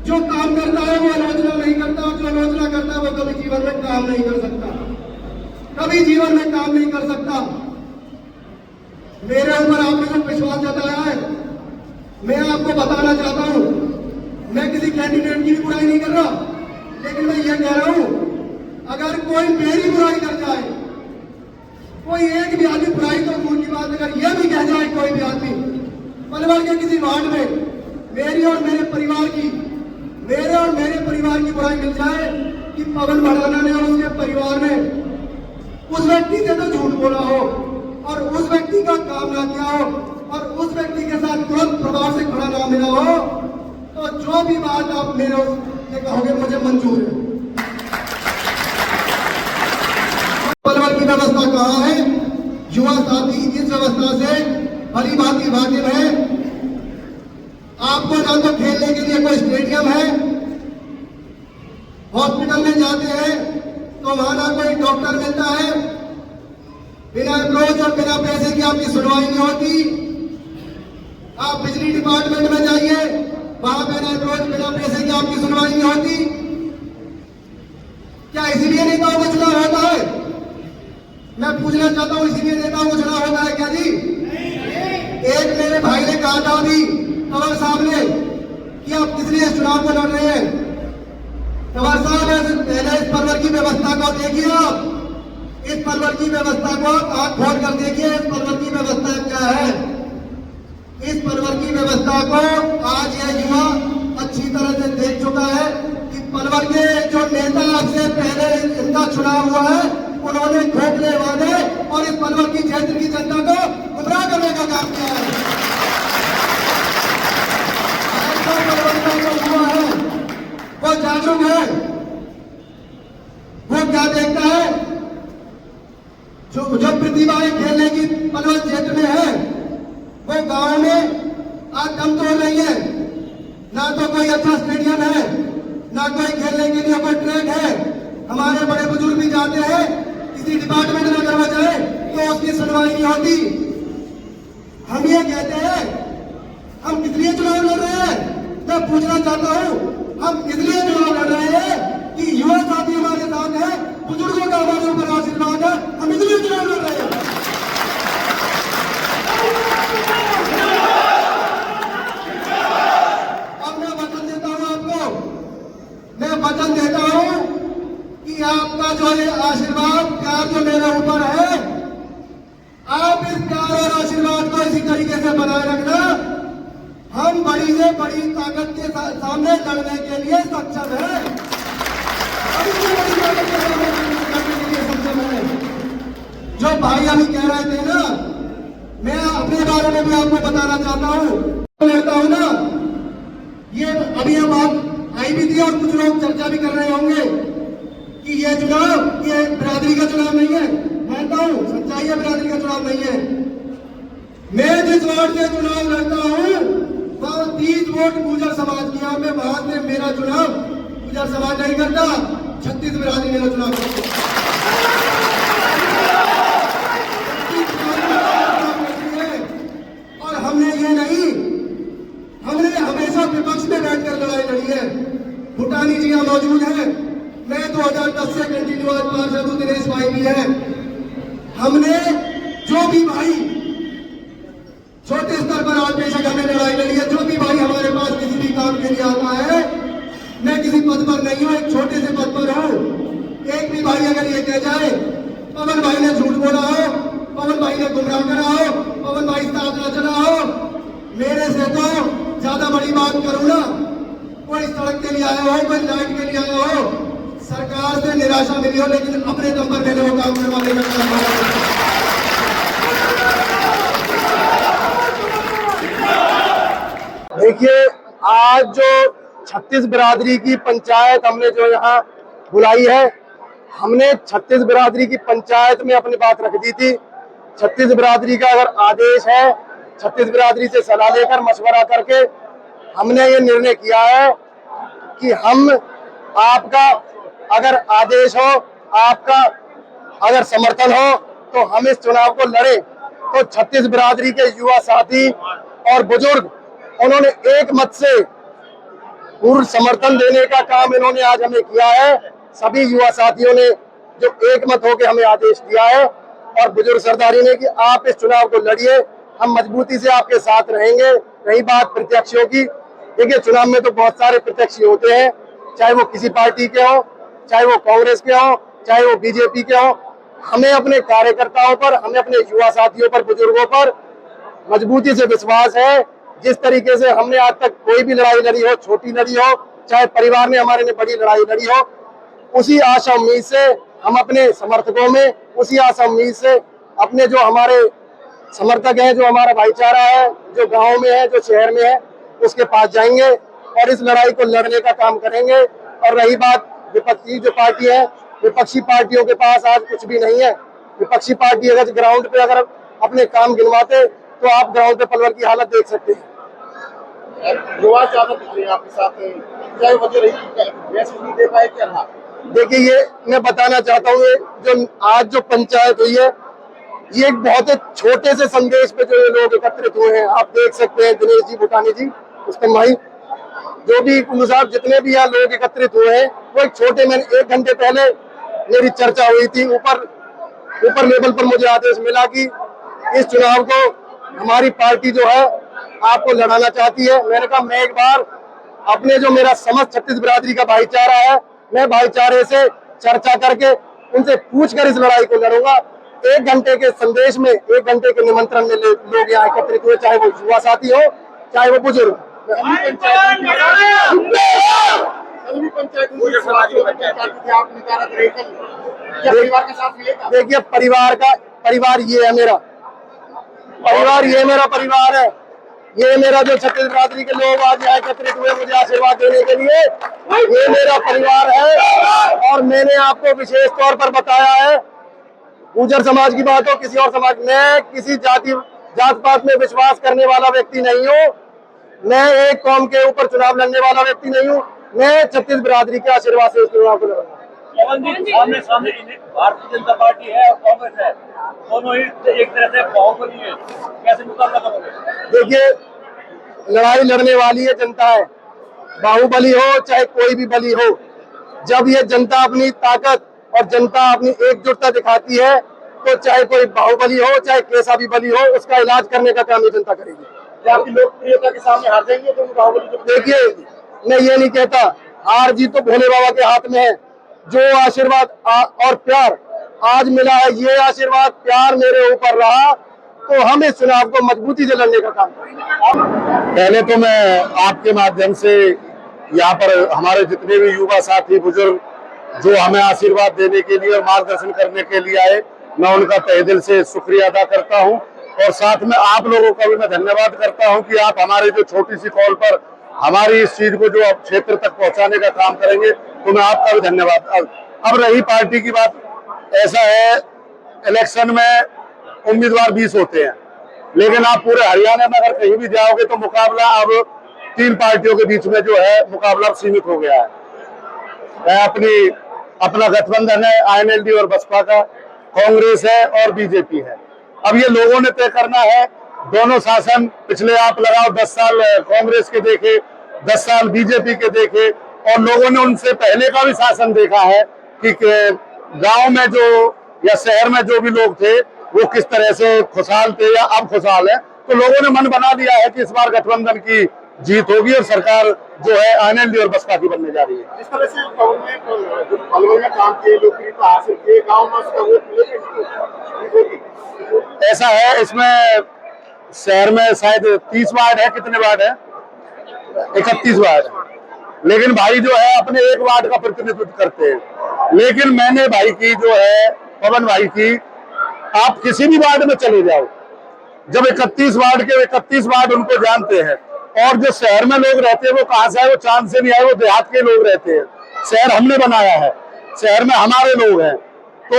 जो काम करता है वो आलोचना नहीं करता, और जो आलोचना करता है वो कभी जीवन में काम नहीं कर सकता, कभी जीवन में काम नहीं कर सकता। मेरे ऊपर आपने जो विश्वास जताया है, मैं आपको बताना चाहता हूं, मैं किसी कैंडिडेट की भी बुराई नहीं कर रहा, लेकिन मैं ये कह रहा हूं, अगर कोई मेरी बुराई कर जाए, कोई एक भी आदमी बुराई तो दूर की बात, अगर यह भी कह जाए कोई भी आदमी पलवल के किसी वार्ड में मेरी और मेरे परिवार की बुराई मिल जाए कि पवन भड़ाना ने और उसके परिवार ने उस व्यक्ति से तो झूठ बोला हो और उस व्यक्ति का काम ना किया हो और उस व्यक्ति के साथ तुरंत प्रभाव से खड़ा ना मिला हो, तो जो भी बात आप मेरे से कहोगे मुझे मंजूर है। पलवल की व्यवस्था कहाँ है? युवा साथी इस व्यवस्था से भली भांति वाकिफ है। आपको ना तो खेलने के लिए कोई स्टेडियम है, हॉस्पिटल में जाते हैं तो वहां ना कोई डॉक्टर मिलता है, बिना अप्रोच और बिना पैसे की आपकी सुनवाई नहीं होती। आप बिजली डिपार्टमेंट में जाइए, वहां बिना अप्रोच बिना पैसे की आपकी सुनवाई नहीं होती। क्या इसीलिए नेताओं का चुनाव होता है? मैं पूछना चाहता हूं, इसीलिए नेताओं को चुनाव होता है क्या जी? एक मेरे भाई ने कहा था अभी तंवर साहब ने कि आप किस लिए इस चुनाव को लड़ रहे हैं। तंवर साहब पहले इस पलवल की व्यवस्था को देखिए, आप इस पलवल की व्यवस्था को आंख खोल कर देखिए, इस पलवल की व्यवस्था क्या है। इस पलवल की व्यवस्था को आज यह युवा अच्छी तरह से देख चुका है कि पलवल के जो नेता से पहले इनका चुनाव हुआ है, उन्होंने खोखले वादे और इस पलवल की क्षेत्र की जनता को गुमराह करने का काम किया है। हुआ है वो जागरूक है, वो क्या देखता है, जो प्रतिभाएं खेलने की पलवल क्षेत्र में है, वो गांव में आज दम तोड़ रही है। ना तो कोई अच्छा स्टेडियम है, ना कोई खेलने के लिए कोई ट्रैक है। हमारे बड़े बुजुर्ग भी जाते हैं, किसी डिपार्टमेंट में अगर वो जाए तो उसकी सुनवाई नहीं होती। हम ये कहते हैं, हम किस लिए चुनाव लड़ रहे हैं? मैं पूछना चाहता हूं, हम इसलिए चुनाव लड़ रहे हैं कि युवा साथी हमारे साथ है, बुजुर्गों का हमारे ऊपर आशीर्वाद है, हम इसलिए चुनाव लड़ रहे हैं। अब मैं वचन देता हूं आपको, मैं वचन देता हूं कि आपका जो ये आशीर्वाद प्यार जो मेरे ऊपर है, आप इस प्यार और आशीर्वाद को इसी तरीके से बनाए रखना। हम बड़ी से बड़ी ताकत के सामने लड़ने के लिए सक्षम है, बड़ी से बड़ी ताकत के सामने लड़ने के लिए सक्षम है। जो भाई अभी कह रहे थे ना, मैं अपने बारे में भी आपको बताना चाहता हूं, लेता हूं ना, ये अभी ये बात आई भी थी और कुछ लोग चर्चा भी कर रहे होंगे कि ये चुनाव ये बिरादरी का चुनाव नहीं है। मानता हूं, सच्चाई है, बिरादरी का चुनाव नहीं है। मैं जिस वार्ड से चुनाव लड़ता हूं वहां 30 वोट गुर्जर समाज की, यहाँ पे वहां से मेरा चुनाव गुर्जर समाज नहीं करता, 36 बिरादरी मेरा चुनाव करती है। और हमने ये नहीं, हमने हमेशा विपक्ष में बैठकर लड़ाई लड़ी है। भूटानी जी यहाँ मौजूद है, मैं 2010 से कंटिन्यू आज पार्षद हूं, दिनेश भाई भी है। हमने जो भी भाई छोटे स्तर पर आज बेशक हमने लड़ाई लड़ी है, जो भी भाई हमारे पास किसी भी काम के लिए आता है, मैं किसी पद पर नहीं हूं, एक छोटे से पद पर हूं। एक भी भाई अगर ये कह जाए पवन भाई ने झूठ बोला हो, पवन भाई ने गुमराह करा हो, पवन भाई साथ न चला हो, मेरे से तो ज्यादा बड़ी बात करूं ना, कोई सड़क के लिए आया हो, कोई लाइट के लिए आया हो, सरकार से निराशा मिली हो, लेकिन अपने दम पर मैंने वो काम करवाने का काम किया। देखिए, आज जो 36 बिरादरी की पंचायत हमने जो यहाँ बुलाई है, हमने 36 बिरादरी की पंचायत में अपनी बात रख दी थी। 36 बिरादरी का अगर आदेश है, 36 बिरादरी से सलाह लेकर मशवरा करके हमने ये निर्णय किया है कि हम आपका अगर आदेश हो, आपका अगर समर्थन हो तो हम इस चुनाव को लड़े। तो 36 बिरादरी के युवा साथी और बुजुर्ग उन्होंने एक मत से पूर्ण समर्थन देने का काम इन्होंने आज हमें किया है। सभी युवा साथियों ने जो एकमत होकर हमें आदेश दिया है और बुजुर्ग सरदारी ने कि आप इस चुनाव को लड़िए, हम मजबूती से आपके साथ रहेंगे। रही बात प्रत्याशियों की, देखिए चुनाव में तो बहुत सारे प्रत्याशी होते हैं, चाहे वो किसी पार्टी के हो, चाहे वो कांग्रेस के हो, चाहे वो बीजेपी के हो। हमें अपने कार्यकर्ताओं पर, हमें अपने युवा साथियों पर, बुजुर्गों पर मजबूती से विश्वास है। जिस तरीके से हमने आज तक कोई भी लड़ाई लड़ी हो, छोटी लड़ी हो, चाहे परिवार में हमारे ने बड़ी लड़ाई लड़ी हो, उसी आशा उम्मीद से हम अपने समर्थकों में, उसी आशा उम्मीद से अपने जो हमारे समर्थक हैं, जो हमारा भाईचारा है, जो गांव में है, जो शहर में है, उसके पास जाएंगे और इस लड़ाई को लड़ने का काम करेंगे। और रही बात विपक्षी जो पार्टी है, विपक्षी पार्टियों के पास आज कुछ भी नहीं है। विपक्षी पार्टी अगर ग्राउंड पे अगर अपने काम गिनवाते तो आप ग्राउंड पे पलवल की हालत देख सकते हैं। युवा ज्यादा दिख रहे हैं आपके साथ, क्या वजह रही, मैसेज नहीं दे पाए क्या रहा? देखिए, ये मैं बताना चाहता हूँ, जो आज जो पंचायत हुई है, ये एक बहुत ही छोटे से संदेश पे जो ये लोग एकत्रित हुए हैं। आप देख सकते हैं दिनेश जी, भूटानी जी, उसके भाई, जो भी साहब, जितने भी यहाँ लोग एकत्रित हुए हैं, वो एक छोटे में 1 घंटे पहले मेरी चर्चा हुई थी, ऊपर लेवल पर मुझे आदेश मिला कि इस चुनाव को हमारी पार्टी जो है आपको लड़ाना चाहती है। मैंने कहा मैं एक बार अपने जो मेरा समस्त छत्तीस बिरादरी का भाईचारा है, मैं भाईचारे से चर्चा करके उनसे पूछकर इस लड़ाई को लड़ूंगा। 1 घंटे के संदेश में, 1 घंटे के निमंत्रण में लोग यहाँ एकत्रित हुए, चाहे वो युवा साथी हो, चाहे वो बुजुर्ग। देखिए, परिवार ये है मेरा, ये मेरा परिवार है। ये मेरा जो छत्तीस बिरादरी के लोग आज यहाँ एकत्रित हुए मुझे आशीर्वाद देने के लिए, ये मेरा परिवार है। और मैंने आपको विशेष तौर पर बताया है, गुर्जर समाज की बात हो, किसी और समाज, मैं किसी जात पात में विश्वास करने वाला व्यक्ति नहीं हूँ। मैं एक कौम के ऊपर चुनाव लड़ने वाला व्यक्ति नहीं हूँ। मैं छत्तीस बिरादरी के आशीर्वाद से इस चुनाव को लड़ूंगा। सामने भारतीय जनता पार्टी है और कांग्रेस है, दोनों ही एक तरह से बाहुबली है, कैसे मुकाबला करोगे? देखिए, लड़ाई लड़ने वाली है जनता है, बाहुबली हो चाहे कोई भी बली हो। जब ये जनता अपनी ताकत और जनता अपनी एकजुटता दिखाती है, तो चाहे कोई बाहुबली हो चाहे कैसा भी बली हो, उसका इलाज करने का काम ये जनता करेगी। क्या आपकी लोकप्रियता के सामने हार जाएंगे तो बाहुबली? देखिए, मैं ये नहीं कहता, हार जीत तो भोले बाबा के हाथ में है। जो आशीर्वाद और प्यार आज मिला है, ये आशीर्वाद प्यार मेरे ऊपर रहा, तो हम इस चुनाव को मजबूती से लड़ने का काम करेंगे। पहले तो मैं आपके माध्यम से यहाँ पर हमारे जितने भी युवा साथी, बुजुर्ग जो हमें आशीर्वाद देने के लिए और मार्गदर्शन करने के लिए आए, मैं उनका तहे दिल से शुक्रिया अदा करता हूँ। और साथ में आप लोगों का भी मैं धन्यवाद करता हूँ कि आप हमारे जो छोटी सी कॉल पर हमारी इस चीज को जो अब क्षेत्र तक पहुंचाने का काम करेंगे, तो मैं आपका भी धन्यवाद। अब रही पार्टी की बात, ऐसा है इलेक्शन में उम्मीदवार 20 होते हैं, लेकिन आप पूरे हरियाणा में अगर कहीं भी जाओगे तो मुकाबला अब 3 पार्टियों के बीच में जो है मुकाबला सीमित हो गया है। अपना गठबंधन है INLD और बसपा का, कांग्रेस है और बीजेपी है। अब ये लोगों ने तय करना है, दोनों शासन पिछले आप लगाओ 10 साल कांग्रेस के देखे, 10 साल बीजेपी के देखे, और लोगों ने उनसे पहले का भी शासन देखा है कि गांव में जो या शहर में जो भी लोग थे वो किस तरह से खुशहाल थे या अब खुशहाल है। तो लोगों ने मन बना लिया है कि इस बार गठबंधन की जीत होगी और सरकार जो है INLD और बसपा की बनने जा रही है। इस तरह से पलवल में काम किए, लोकप्रियता हासिल किए, गाँव में उसका वोट मिलेगा। ऐसा है, इसमें शहर में शायद 30 वार्ड है, कितने वार्ड है? 31 वार्ड है, लेकिन भाई जो है अपने एक वार्ड का प्रतिनिधित्व करते हैं। लेकिन मैंने भाई की जो है, पवन भाई की, आप किसी भी वार्ड में चले जाओ, जब 31 वार्ड के 31 वार्ड उनको जानते हैं। और जो शहर में लोग रहते हैं वो कहाँ से आए? वो चांद से नहीं आए, वो देहात के लोग रहते हैं। शहर हमने बनाया है, शहर में हमारे लोग हैं। तो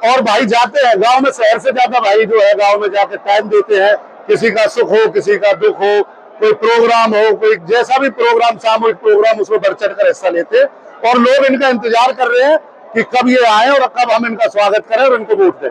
और भाई जाते हैं गांव में, शहर से ज्यादा भाई जो है गांव में जाके टाइम देते हैं। किसी का सुख हो, किसी का दुख हो, कोई प्रोग्राम हो, कोई जैसा भी प्रोग्राम, सामूहिक प्रोग्राम, उसमें बढ़ चढ़ कर हिस्सा लेते हैं। और लोग इनका इंतजार कर रहे हैं कि कब ये आए और कब हम इनका स्वागत करें और इनको वोट दें।